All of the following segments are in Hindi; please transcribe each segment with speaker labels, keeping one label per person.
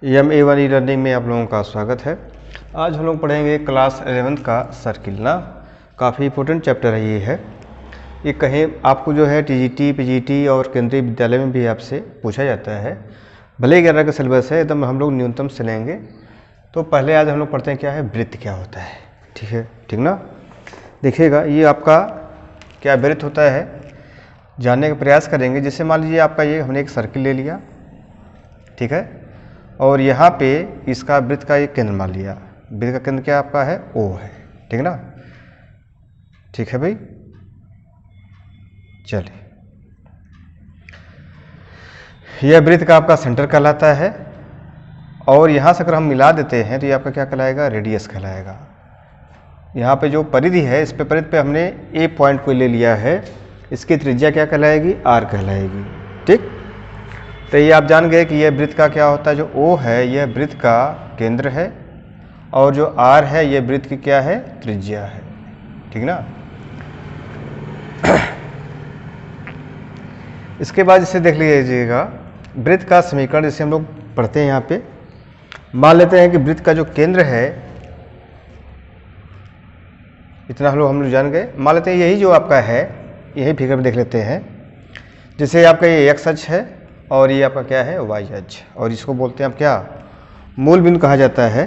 Speaker 1: MA1 ई लर्निंग में आप लोगों का स्वागत है। आज हम लोग पढ़ेंगे क्लास 11 का सर्किल ना, काफ़ी इंपॉर्टेंट चैप्टर है ये है। ये कहीं आपको जो है TGT, PGT और केंद्रीय विद्यालय में भी आपसे पूछा जाता है। भले ही 11 का सिलेबस है, एकदम हम लोग न्यूनतम से लेंगे। तो पहले आज हम लोग पढ़ते हैं क्या है वृत्त क्या होता है। ठीक है, ठीक ना। देखिएगा ये आपका क्या वृत्त होता है जानने का प्रयास करेंगे। जैसे मान लीजिए आपका ये हमने एक सर्किल ले लिया, ठीक है, और यहाँ पे इसका वृत्त का एक केंद्र मान लिया। वृत्त का केंद्र क्या आपका है O है, ठीक ना। ठीक है भाई, चलिए यह वृत्त का आपका सेंटर कहलाता है। और यहाँ से अगर हम मिला देते हैं तो ये आपका क्या कहलाएगा, रेडियस कहलाएगा। यहाँ पे जो परिधि है, इस पे परिधि पे हमने A पॉइंट को ले लिया है, इसकी त्रिज्या क्या कहलाएगी, R कहलाएगी। ठीक, तो ये आप जान गए कि यह वृत्त का क्या होता है। जो O है यह वृत्त का केंद्र है और जो R है यह वृत्त की क्या है, त्रिज्या है। ठीक ना। इसके बाद इसे देख लीजिएगा वृत्त का समीकरण, जिसे हम लोग पढ़ते हैं। यहाँ पे मान लेते हैं कि वृत्त का जो केंद्र है, इतना हम लोग जान गए। मान लेते हैं यही जो आपका है, यही फिगर में देख लेते हैं। जैसे आपका ये x अक्ष है और ये आपका क्या है y अक्ष, और इसको बोलते हैं आप क्या, मूल बिंदु कहा जाता है।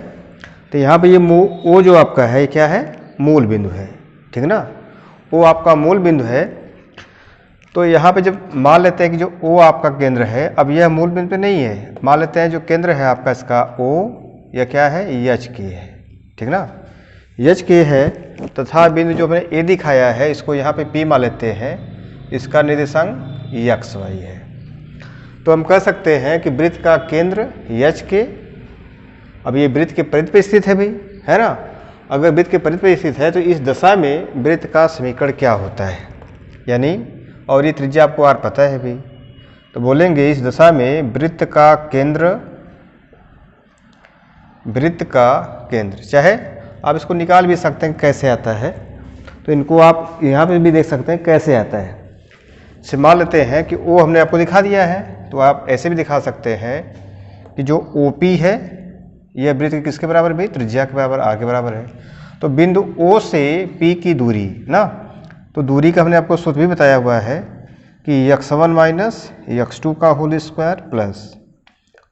Speaker 1: तो यहाँ पे ये O जो आपका है क्या है, मूल बिंदु है। ठीक ना, O आपका मूल बिंदु है। तो यहाँ पे जब मान लेते हैं कि जो O आपका केंद्र है, अब यह मूल बिंदु पे नहीं है, मान लेते हैं जो केंद्र है आपका इसका O, यह क्या है, एच के है। ठीक ना, एच के है, तथा बिंदु जो मैंने A दिखाया है इसको यहाँ पे P मान लेते हैं, इसका निर्देशांक XY है। तो हम कह सकते हैं कि वृत्त का केंद्र एच के, अब ये वृत्त के परिधि पे स्थित है भाई, है ना। अगर वृत्त के परिधि पे स्थित है तो इस दशा में वृत्त का समीकरण क्या होता है, यानी, और ये त्रिज्या आपको R पता है भाई, तो बोलेंगे इस दशा में वृत्त का केंद्र, चाहे आप इसको निकाल भी सकते हैं कैसे आता है, तो इनको आप यहाँ पे भी देख सकते हैं कैसे आता है। से मान लेते हैं कि O हमने आपको दिखा दिया है, तो आप ऐसे भी दिखा सकते हैं कि जो OP है यह वृत्त किसके बराबर भाई, त्रिज्या के बराबर, R के बराबर है। तो बिंदु O से P की दूरी ना, तो दूरी का हमने आपको सूत्र भी बताया हुआ है कि x1 माइनस x2 का whole square plus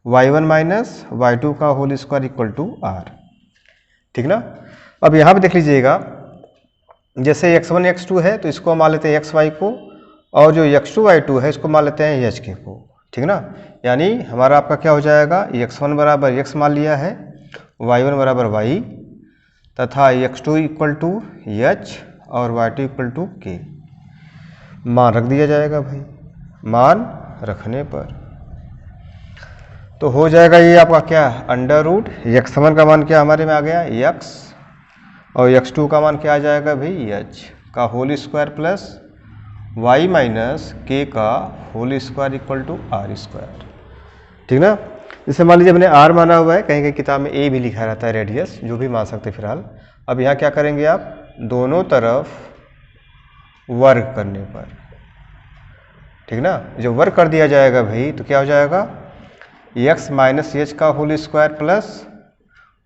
Speaker 1: y1 minus y2 का whole square equal to R। ठीक ना। अब यहाँ पे देख लीजिएगा, जैसे x1 x2 है तो इसको मान लेते हैं xy को, और जो x2 y2 है इसको मान लेते हैं hk को। ठीक ना, यानी हमारा आपका क्या हो जाएगा, x1 बराबर x मान लिया है, y1 बराबर y, तथा x2 इक्वल टू h और y2 इक्वल टू k। मान रख दिया जाएगा भाई, मान रखने पर तो हो जाएगा ये आपका क्या, अंडर रूट x1 का मान क्या हमारे में आ गया x, और x2 का मान क्या आ जाएगा भाई h का whole square plus y minus k का whole square equal to R square. ठीक ना। जैसे मान लीजिए हमने R माना हुआ है, कहीं कहीं किताब में A भी लिखा रहता है, रेडियस जो भी मान सकते फिलहाल। अब यहाँ क्या करेंगे आप, दोनों तरफ वर्ग करने पर, ठीक ना, जो वर्ग कर दिया जाएगा भाई तो क्या हो जाएगा, x माइनस एच का whole square plus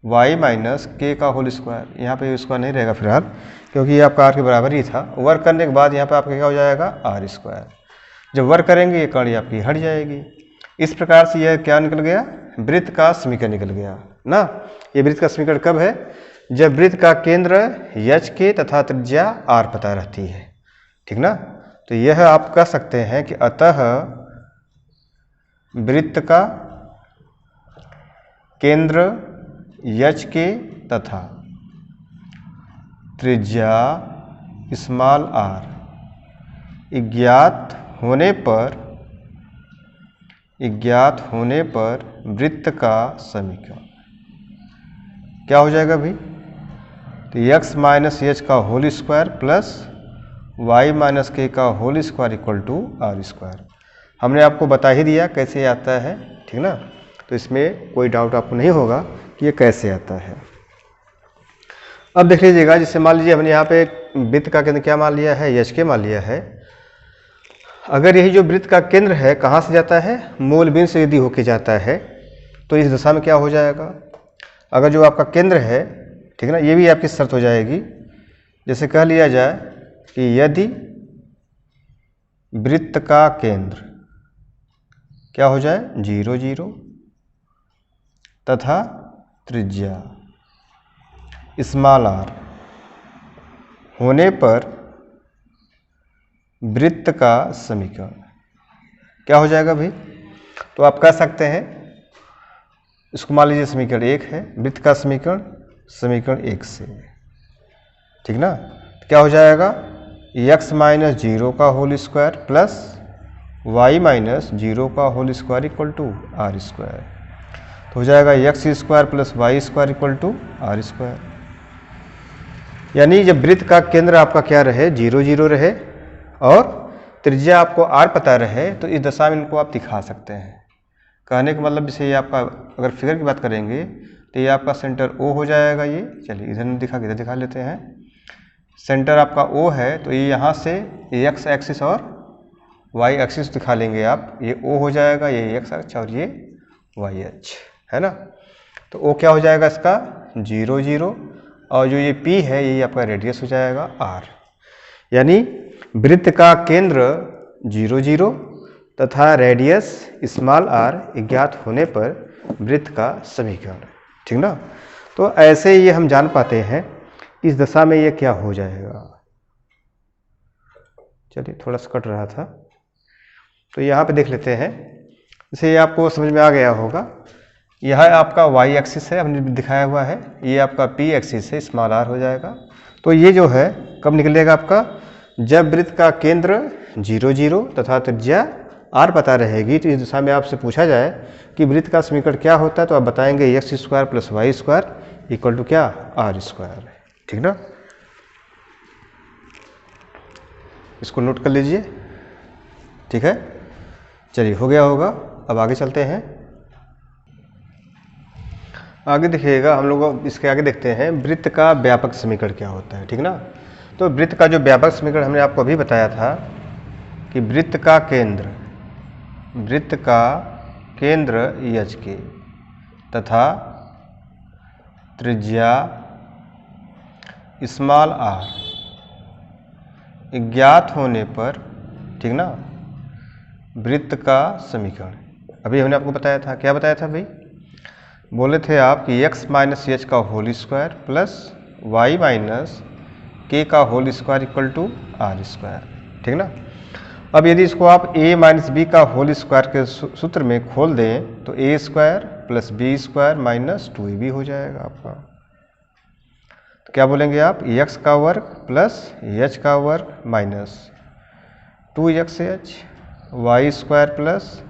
Speaker 1: y minus k का होल स्क्वायर। यहाँ पे स्क्वायर नहीं रहेगा फिलहाल, क्योंकि ये आपका R के बराबर ही था। वर्ग करने के बाद यहाँ पे आपका क्या हो जाएगा, R स्क्वायर। जब वर्ग करेंगे ये कड़ी आपकी हट जाएगी। इस प्रकार से यह क्या निकल गया, वृत्त का समीकरण निकल गया ना। ये वृत्त का समीकरण कब है, जब वृत्त का केंद्र एच के तथा त्रिज्या R पता रहती है। ठीक ना। तो यह आप कह सकते हैं कि अतः वृत्त का केंद्र एच के तथा त्रिज्या स्मॉल r ज्ञात होने पर वृत्त का समीकरण क्या हो जाएगा भाई, तो x माइनस एच का whole square plus y minus K का whole square equal to R square. हमने आपको बता ही दिया कैसे आता है। ठीक ना, तो इसमें कोई डाउट आपको नहीं होगा कि ये कैसे आता है। अब देख लीजिएगा, जैसे मान लीजिए हमने यहाँ पे वृत्त का केंद्र क्या मान लिया है, HK मान लिया है। अगर यही जो वृत्त का केंद्र है कहाँ से जाता है, मूल बिंदु से यदि होके जाता है तो इस दशा में क्या हो जाएगा, अगर जो आपका केंद्र है, ठीक है ना, ये भी आपकी शर्त हो जाएगी। जैसे कह लिया जाए कि यदि वृत्त का केंद्र क्या हो जाए 0 0 तथा त्रिज्या स्मॉल r होने पर वृत्त का समीकरण क्या हो जाएगा भाई। तो आप कह सकते हैं, इसको मान लीजिए समीकरण 1 है, वृत्त का समीकरण समीकरण 1 से, ठीक ना। तो क्या हो जाएगा, x माइनस 0 का whole square plus y minus 0 का whole square equal to R square. तो हो जाएगा x square plus Y square equal to R square. यानी जब वृत्त का केंद्र आपका क्या रहे 0 0 रहे और त्रिज्या आपको r पता रहे, तो इस दशा में इनको आप दिखा सकते हैं। कहने का मतलब जैसे ये आपका अगर फिगर की बात करेंगे तो ये आपका सेंटर O हो जाएगा। ये चलिए इधर इधर दिखा लेते हैं। सेंटर आपका O है, तो ये यहाँ से x एक्सिस और y एक्सिस दिखा लेंगे आप। ये O हो जाएगा, ये x अक्ष और ये y अक्ष है ना। तो O क्या हो जाएगा इसका 0 0 और जो ये P है ये आपका रेडियस हो जाएगा r। यानी वृत्त का केंद्र 0 0 तथा रेडियस स्मॉल r ज्ञात होने पर वृत्त का समीकरण, ठीक ना। तो ऐसे ये हम जान पाते हैं इस दशा में ये क्या हो जाएगा। चलिए थोड़ा सा कट रहा था, तो यहाँ पे देख लेते हैं। जैसे ये आपको समझ में आ गया होगा, यह आपका y एक्सिस है, हमने दिखाया हुआ है, ये आपका p एक्सिस है, स्मॉल r हो जाएगा। तो ये जो है कब निकलेगा आपका, जब वृत्त का केंद्र 0 0 तथा त्रिज्या r पता रहेगी। तो इस दिशा में आपसे पूछा जाए कि वृत्त का समीकरण क्या होता है, तो आप बताएंगे x square plus Y square equal to क्या r स्क्वायर, ठीक ना। इसको नोट कर लीजिए, ठीक है। चलिए हो गया होगा, अब आगे चलते हैं। आगे देखिएगा, हम लोग इसके आगे देखते हैं वृत्त का व्यापक समीकरण क्या होता है, ठीक ना। तो वृत्त का जो व्यापक समीकरण हमने आपको अभी बताया था कि वृत्त का केंद्र एच के तथा त्रिज्या स्मॉल r ज्ञात होने पर, ठीक ना, वृत्त का समीकरण। अभी हमने आपको बताया था, क्या बताया था भाई, बोले थे आप कि x माइनस एच का whole square plus Y minus K का whole square equal to R square, ठीक ना। अब यदि इसको आप a माइनस बी का होल स्क्वायर के सूत्र में खोल दें तो a square plus B square minus 2ab हो जाएगा आपका। तो क्या बोलेंगे आप, x का वर्ग प्लस h का वर्ग minus 2xh Y square plus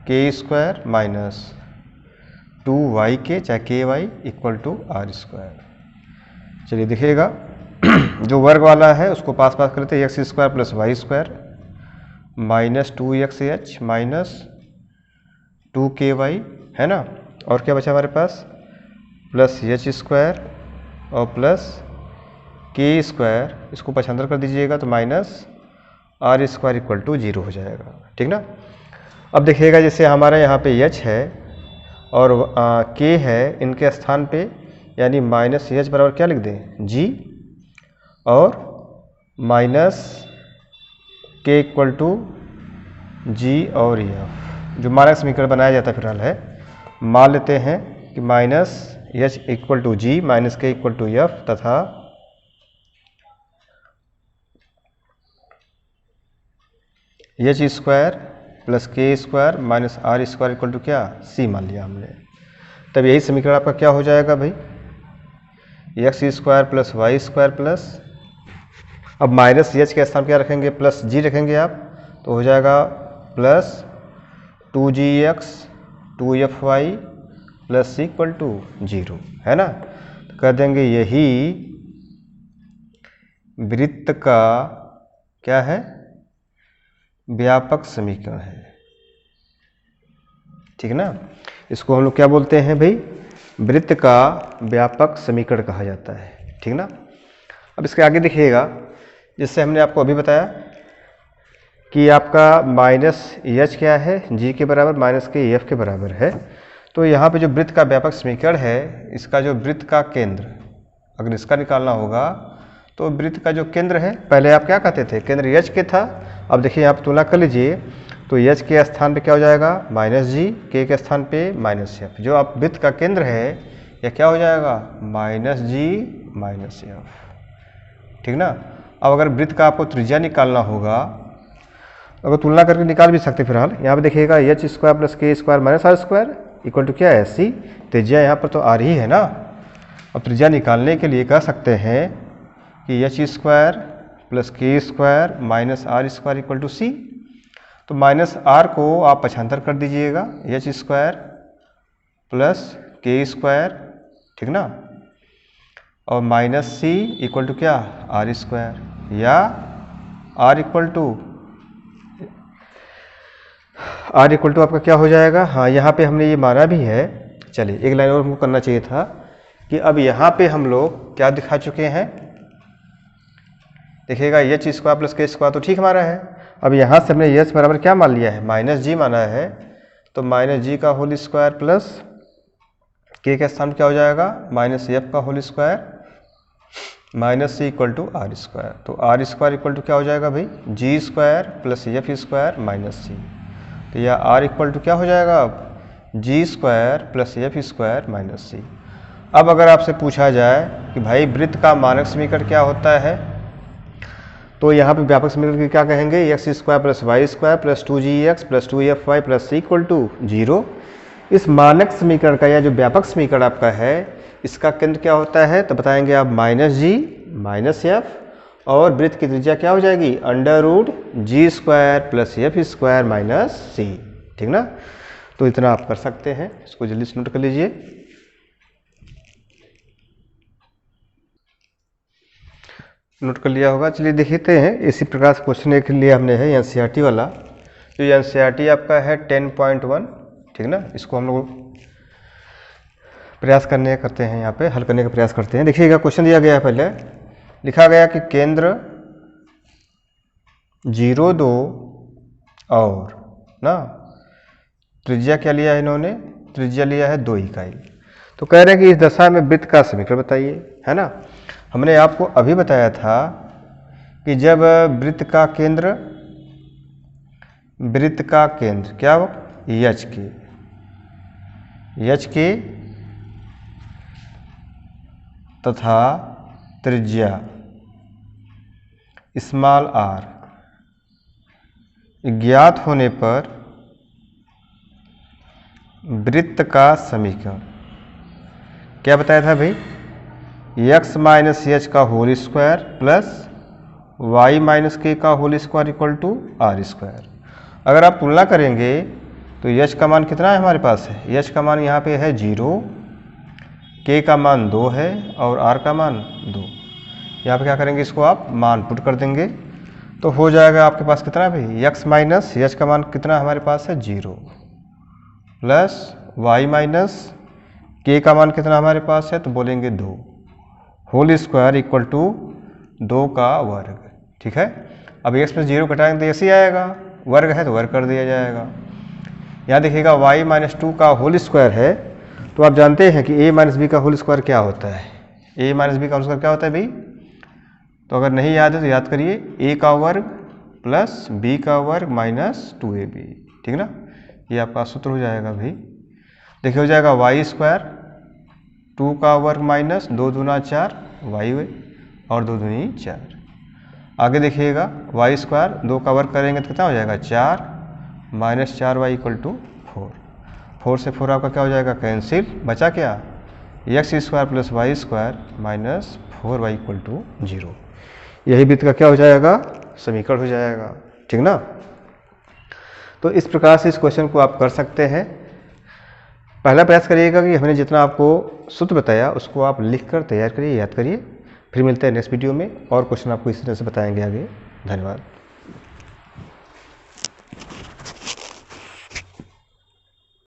Speaker 1: K square minus 2yk चाहे के Y equal to R square. चलिए देखिएगा, जो वर्ग वाला है उसको पास पास करते हैं, X square plus Y square minus 2xh minus 2ky है ना। और क्या बचा हमारे पास, प्लस h स्क्वायर और प्लस के स्क्वायर, इसको पछांतर कर दीजिएगा तो minus R square equal to 0 हो जाएगा, ठीक ना। अब देखिएगा, जैसे हमारे यहाँ पे h है और k है, इनके स्थान पे यानी माइनस h बराबर क्या लिख दें g और minus k equal to g और f, जो मानक समीकरण बनाया जाता है फिलहाल है। मान लेते हैं कि minus h equal to g minus k equal to f तथा h square plus K square minus R square equal to क्या c मान लिया हमने। तब यही समीकरण आपका क्या हो जाएगा भाई, X square plus Y square plus, अब माइनस एच के स्थान क्या रखेंगे, प्लस जी रखेंगे आप, तो हो जाएगा plus 2gx 2fy plus c equal to 0 है ना। तो कह देंगे यही वृत्त का क्या है, व्यापक समीकरण है, ठीक ना। इसको हम लोग क्या बोलते हैं भाई, वृत्त का व्यापक समीकरण कहा जाता है, ठीक ना। अब इसके आगे देखिएगा, जिससे हमने आपको अभी बताया कि आपका माइनस एच क्या है, जी के बराबर माइनस के एफ के बराबर है। तो यहाँ पे जो वृत्त का व्यापक समीकरण है, इसका जो वृत्त का केंद्र, अगर इसका निकालना होगा तो वृत्त का जो केंद्र है, पहले आप क्या कहते थे, केंद्र एच के था। अब देखिए यहाँ पर तुलना कर लीजिए, तो एच के स्थान पे क्या हो जाएगा माइनस जी, के स्थान पे माइनस एफ। जो आप वृत्त का केंद्र है यह क्या हो जाएगा माइनस जी माइनस एफ, ठीक ना। अब अगर वृत्त का आपको त्रिज्या निकालना होगा, अगर तुलना करके निकाल भी सकते फिलहाल। यहाँ पे देखिएगा H square plus K square minus R square equal to क्या है सी। त्रिज्या यहाँ पर तो आर ही है ना। अब त्रिज्या निकालने के लिए कह सकते हैं कि H square plus K square minus R square equal to C. तो माइनस आर को आप पक्षांतर कर दीजिएगा, H square plus K square, ठीक ना, और माइनस सी इक्वल टू क्या आर स्क्वायर, या आर इक्वल टू आपका क्या हो जाएगा। हाँ, यहाँ पे हमने ये माना भी है। चलिए एक लाइन और हमको करना चाहिए था कि अब यहाँ पे हम लोग क्या दिखा चुके हैं, देखिएगा H square plus K square तो ठीक हमारा है। अब यहाँ से हमने एच बराबर क्या मान लिया है माइनस जी माना है, तो माइनस जी का होल स्क्वायर प्लस के स्थान क्या हो जाएगा माइनस एफ का whole square minus C equal to R square. तो आर स्क्वायर इक्वल टू क्या हो जाएगा भाई G square plus F square minus C. तो यह आर इक्वल टू क्या हो जाएगा अब G square plus F square minus C. अब अगर आपसे पूछा जाए कि भाई वृत्त का मानक समीकरण क्या होता है, तो यहाँ पे व्यापक समीकरण क्या कहेंगे, X square plus Y square plus 2gx plus 2fy plus C equal to 0। इस मानक समीकरण का या जो व्यापक समीकरण आपका है, इसका केंद्र क्या होता है, तो बताएंगे आप माइनस जी माइनस एफ, और वृत्त की त्रिज्या क्या हो जाएगी under root G square plus F square minus C, ठीक ना। तो इतना आप कर सकते हैं, इसको जल्दी से नोट कर लीजिए। नोट कर लिया होगा। चलिए देखते हैं, इसी प्रकार से क्वेश्चन एक लिए हमने है एनसीईआरटी वाला। जो एनसीईआरटी आपका है 10.1, ठीक ना। इसको हम लोग प्रयास करते हैं, यहाँ पे हल करने का प्रयास करते हैं। देखिएगा क्वेश्चन दिया गया है, पहले लिखा गया कि केंद्र 0,2 और ना त्रिज्या क्या लिया है इन्होंने, त्रिज्या लिया है 2 इकाई। तो कह रहे हैं कि इस दशा में वृत्त का समीकरण बताइए, है ना। हमने आपको अभी बताया था कि जब वृत्त का केंद्र क्या हो एच के तथा त्रिज्या स्मॉल आर ज्ञात होने पर वृत्त का समीकरण क्या बताया था भाई, एक्स माइनस एच का whole square plus Y minus K का whole square equal to R square. अगर आप तुलना करेंगे तो एच का मान कितना है हमारे पास है, एच का मान यहाँ पे है 0, के का मान 2 है और आर का मान 2। यहाँ पे क्या करेंगे, इसको आप मान पुट कर देंगे तो हो जाएगा आपके पास कितना भाई, एक्स माइनस एच का मान कितना हमारे पास है 0 प्लस वाई माइनस के का मान कितना हमारे पास है, तो बोलेंगे 2 होल स्क्वायर इक्वल टू 2 का वर्ग, ठीक है। अब x प्लस 0 घटाएंगे तो ऐसे ही आएगा, वर्ग है तो वर्ग कर दिया जाएगा। यहाँ देखिएगा y माइनस 2 का होल स्क्वायर है, तो आप जानते हैं कि a माइनस बी का होल स्क्वायर क्या होता है, a माइनस बी का होल स्क्वायर क्या होता है भाई। तो अगर नहीं याद है तो याद करिए, a का वर्ग प्लस b का वर्ग माइनस 2ab, ठीक ना। ये आपका सूत्र हो जाएगा भाई। देखिए हो जाएगा वाई स्क्वायर 2 का वर्ग माइनस 2 दूना 4 वाई और 2 दूनी 4। आगे देखिएगा वाई स्क्वायर 2 का वर्ग करेंगे तो कितना हो जाएगा 4 माइनस 4y इक्वल टू 4 से 4 आपका क्या हो जाएगा कैंसिल, बचा क्या X square plus Y square minus 4y equal to 0। यही वृत्त का क्या हो जाएगा समीकरण हो जाएगा, ठीक ना। तो इस प्रकार से इस क्वेश्चन को आप कर सकते हैं। पहला प्रयास करिएगा कि हमने जितना आपको सूत्र बताया उसको आप लिखकर तैयार करिए, याद करिए। फिर मिलते हैं नेक्स्ट वीडियो में और क्वेश्चन आपको इसी तरह से बताएंगे आगे। धन्यवाद।